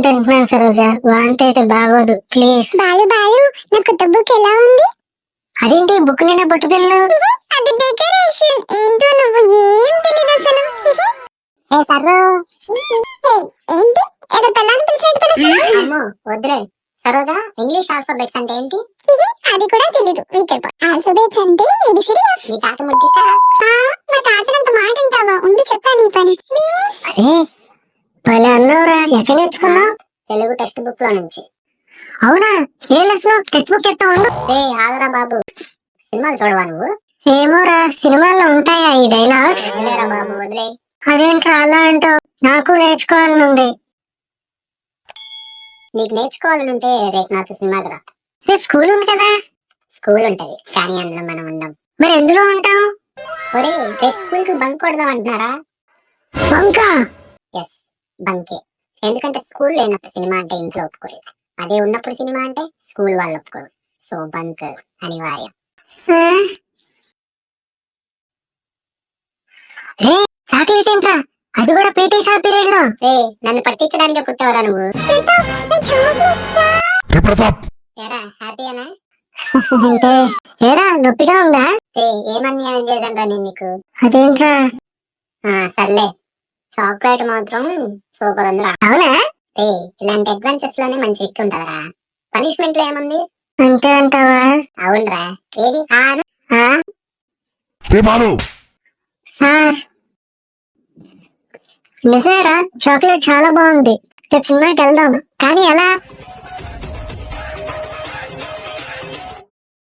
తింటున్నాను సరోజ, వాంతి అయితే బాగోదు ప్లీజ్. బాలు బాలు, నా కొత్త బుక్ ఎలా ఉంది? అదేంటి బుక్ నిండా బొట్టు బిల్లు? అది డెకరేషన్. ఏంటో నువ్వు ఏం తెలియదు అసలు. ఏ సర్రు. ఏంటి ఏదో పిల్లని పిలిచినట్టు పిలుస్తున్నా? అమ్మో వద్దులే సరోజ, ఇంగ్లీష్ ఆల్ఫాబెట్స్ అంటే ఏంటి? అది కూడా తెలీదు. వీకెండ్ ఆల్ఫాబెట్స్ అంటే ABCD. నీ తాత ముట్టితా? మా తాతనంత మాట అంటావా? ఉండి చెప్తా నీ పని. అరే భలే అన్నవరా, ఎక్కడ నేర్చుకున్నావు? తెలుగు టెక్స్ట్ బుక్ లో నుంచి. అవునా? ఏ లెసన్? టెక్స్ట్ బుక్ ఎత్తా ఉండు. ఏ ఆగరా బాబు, సినిమాలు చూడవా నువ్వు? ఏమోరా, సినిమాల్లో ఉంటాయా ఈ డైలాగ్స్? వదిలేరా బాబు వదిలే. అదేంట్రా అలా అంటావు? నాకు నేర్చుకోవాలని ఉంది. నీకు నేర్చుకోవాలని ఉంటే రేపు నాతో సినిమాకి రా. రేపు స్కూల్ ఉంది కదా. స్కూల్ ఉంటది కానీ అందులో మనం ఉండం. మరి ఎందులో ఉంటాం? ఒరే రేపు స్కూల్ కి బంక్ కొడదాం అంటున్నారా? బంకా? ఎస్ బంకే. ఎందుకంటే స్కూల్ లేనప్పుడు సినిమా అంటే ఇంట్లో ఒప్పుకోలేదు, అదే ఉన్నప్పుడు సినిమా అంటే స్కూల్ వాళ్ళు ఒప్పుకోరు. సో బంక్ అనివార్యం. రే చాక్లెట్ ఏంట్రా, అది కూడా పీటీ సార్ పీరియడ్ లో? రే నన్ను పట్టించడానికి పుట్టావరా నువ్వు? ఏరా హ్యాపీయేనా? అంటే ఏరా నొప్పిగా ఉందా? ఏమన్యాయం చేశాను నేను నీకు? అదేంట్రా? సర్లే, చాక్లెట్ మాత్రం సూపర్ ఉందిరా. అవునా? ఇలాంటి అడ్వెంచర్స్ లోనే మంచి విక్కి ఉంటదరా. పనిష్మెంట్ లో ఏముంది? అంతే అంటావా? అవునరా. ఏది సార్ నిజమేరా, చాక్లెట్ చాలా బాగుంది. రేపు సినిమాకి వెళ్దాం, కానీ ఎలా?